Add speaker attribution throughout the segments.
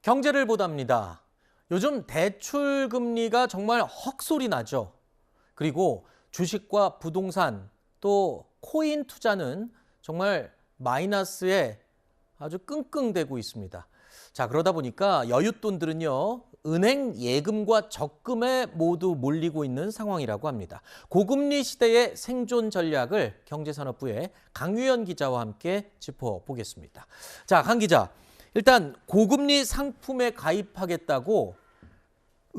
Speaker 1: 경제를 보답니다. 요즘 대출 금리가 정말 헉소리 나죠. 그리고 주식과 부동산 또 코인 투자는 정말 마이너스에 아주 끙끙대고 있습니다. 자, 그러다 보니까 여윳돈들은요, 은행 예금과 적금에 모두 몰리고 있는 상황이라고 합니다. 고금리 시대의 생존 전략을 경제산업부의 강유연 기자와 함께 짚어보겠습니다. 자, 강 기자, 일단 고금리 상품에 가입하겠다고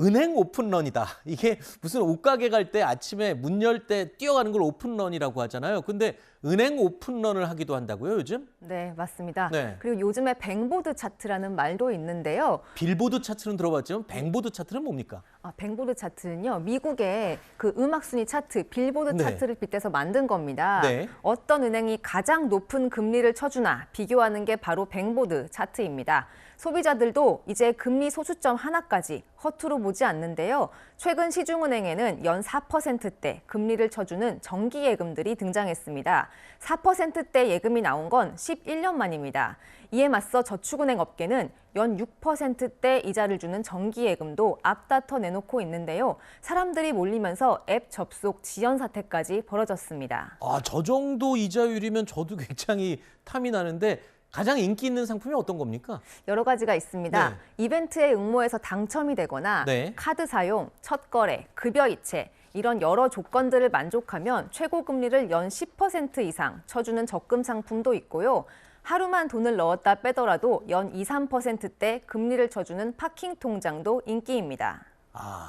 Speaker 1: 은행 오픈런이다. 이게 무슨 옷가게 갈 때 아침에 문 열 때 뛰어가는 걸 오픈런이라고 하잖아요. 근데 은행 오픈런을 하기도 한다고요, 요즘?
Speaker 2: 네, 맞습니다.
Speaker 1: 네.
Speaker 2: 그리고 요즘에 뱅보드 차트라는 말도 있는데요.
Speaker 1: 빌보드 차트는 들어봤지만 뱅보드 차트는 뭡니까?
Speaker 2: 뱅보드 차트는요, 미국의 그 음악 순위 차트, 빌보드
Speaker 1: 네.
Speaker 2: 차트를 빗대서 만든 겁니다.
Speaker 1: 네.
Speaker 2: 어떤 은행이 가장 높은 금리를 쳐주나 비교하는 게 바로 뱅보드 차트입니다. 소비자들도 이제 금리 소수점 하나까지 허투루 보지 않는데요. 최근 시중은행에는 연 4%대 금리를 쳐주는 정기예금들이 등장했습니다. 4%대 예금이 나온 건 11년 만입니다. 이에 맞서 저축은행 업계는 연 6%대 이자를 주는 정기예금도 앞다퉈 내놓고 있는데요. 사람들이 몰리면서 앱 접속 지연 사태까지 벌어졌습니다.
Speaker 1: 저 정도 이자율이면 저도 굉장히 탐이 나는데 가장 인기 있는 상품이 어떤 겁니까?
Speaker 2: 여러 가지가 있습니다.
Speaker 1: 네.
Speaker 2: 이벤트에 응모해서 당첨이 되거나
Speaker 1: 네.
Speaker 2: 카드 사용, 첫 거래, 급여 이체 이런 여러 조건들을 만족하면 최고 금리를 연 10% 이상 쳐주는 적금 상품도 있고요. 하루만 돈을 넣었다 빼더라도 연 2, 3%대 금리를 쳐주는 파킹 통장도 인기입니다.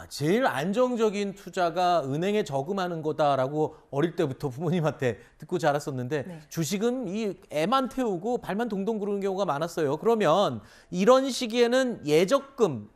Speaker 1: 제일 안정적인 투자가 은행에 저금하는 거다라고 어릴 때부터 부모님한테 듣고 자랐었는데
Speaker 2: 네.
Speaker 1: 주식은 이 애만 태우고 발만 동동 구르는 경우가 많았어요. 그러면 이런 시기에는 예적금,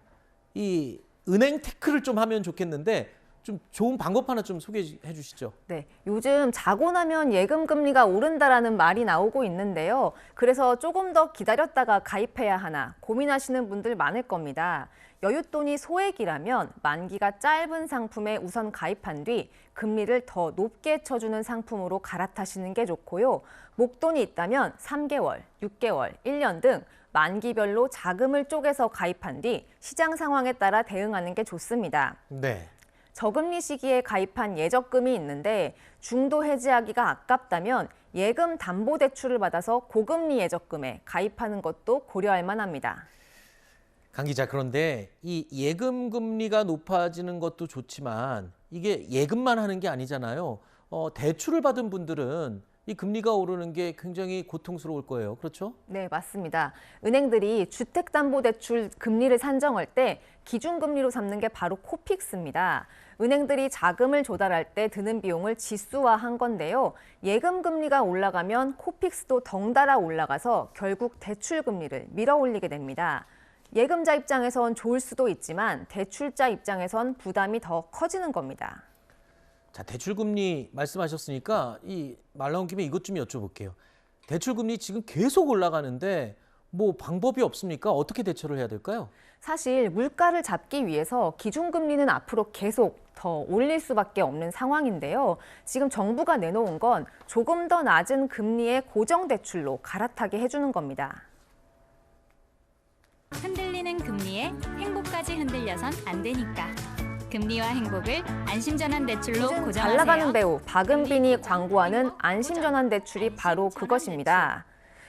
Speaker 1: 이 은행 태클을 좀 하면 좋겠는데 좀 좋은 방법 하나 좀 소개해 주시죠.
Speaker 2: 네, 요즘 자고 나면 예금 금리가 오른다라는 말이 나오고 있는데요. 그래서 조금 더 기다렸다가 가입해야 하나 고민하시는 분들 많을 겁니다. 여윳돈이 소액이라면 만기가 짧은 상품에 우선 가입한 뒤 금리를 더 높게 쳐주는 상품으로 갈아타시는 게 좋고요. 목돈이 있다면 3개월, 6개월, 1년 등 만기별로 자금을 쪼개서 가입한 뒤 시장 상황에 따라 대응하는 게 좋습니다.
Speaker 1: 네.
Speaker 2: 저금리 시기에 가입한 예적금이 있는데 중도 해지하기가 아깝다면 예금 담보대출을 받아서 고금리 예적금에 가입하는 것도 고려할 만합니다.
Speaker 1: 강 기자, 그런데 이 예금 금리가 높아지는 것도 좋지만 이게 예금만 하는 게 아니잖아요. 대출을 받은 분들은 이 금리가 오르는 게 굉장히 고통스러울 거예요. 그렇죠?
Speaker 2: 네, 맞습니다. 은행들이 주택담보대출 금리를 산정할 때 기준금리로 삼는 게 바로 코픽스입니다. 은행들이 자금을 조달할 때 드는 비용을 지수화한 건데요. 예금 금리가 올라가면 코픽스도 덩달아 올라가서 결국 대출 금리를 밀어올리게 됩니다. 예금자 입장에선 좋을 수도 있지만 대출자 입장에선 부담이 더 커지는 겁니다.
Speaker 1: 자, 대출금리 말씀하셨으니까 이 말 나온 김에 이것 좀 여쭤볼게요. 대출금리 지금 계속 올라가는데 뭐 방법이 없습니까? 어떻게 대처를 해야 될까요?
Speaker 2: 사실 물가를 잡기 위해서 기준금리는 앞으로 계속 더 올릴 수밖에 없는 상황인데요. 지금 정부가 내놓은 건 조금 더 낮은 금리의 고정대출로 갈아타게 해주는 겁니다.
Speaker 3: 흔들리는 금리에 행복까지 흔들려선 안 되니까. 금리와 행복을 안심전환대출로
Speaker 2: 요즘
Speaker 3: 고정하세요.
Speaker 2: 잘 나가는 배우 박은빈이 광고하는 안심전환대출이 바로 그것입니다.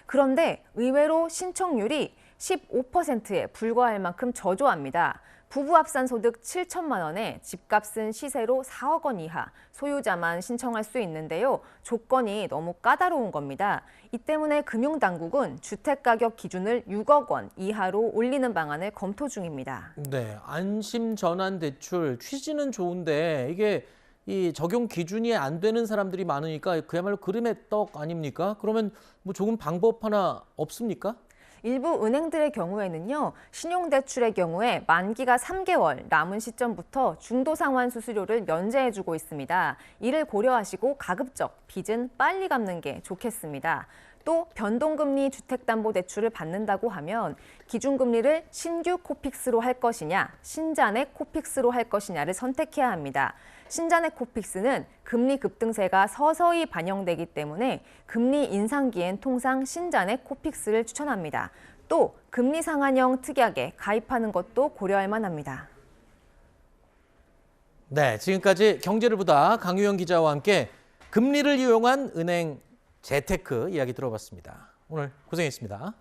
Speaker 2: 그런데 의외로 신청률이 15%에 불과할 만큼 저조합니다. 부부 합산 소득 7천만 원에 집값은 시세로 4억 원 이하, 소유자만 신청할 수 있는데요. 조건이 너무 까다로운 겁니다. 이 때문에 금융당국은 주택가격 기준을 6억 원 이하로 올리는 방안을 검토 중입니다.
Speaker 1: 네, 안심 전환 대출 취지는 좋은데 이게 이 적용 기준이 안 되는 사람들이 많으니까 그야말로 그름의 떡 아닙니까? 그러면 뭐 좋은 방법 하나 없습니까?
Speaker 2: 일부 은행들의 경우에는요, 신용대출의 경우에 만기가 3개월 남은 시점부터 중도상환 수수료를 면제해주고 있습니다. 이를 고려하시고 가급적 빚은 빨리 갚는 게 좋겠습니다. 또 변동금리 주택담보대출을 받는다고 하면 기준금리를 신규 코픽스로 할 것이냐, 신잔액 코픽스로 할 것이냐를 선택해야 합니다. 신잔액 코픽스는 금리 급등세가 서서히 반영되기 때문에 금리 인상기엔 통상 신잔액 코픽스를 추천합니다. 또 금리 상한형 특약에 가입하는 것도 고려할 만합니다.
Speaker 1: 네, 지금까지 경제를 보다 강유영 기자와 함께 금리를 이용한 은행 재테크 이야기 들어봤습니다. 오늘 고생했습니다.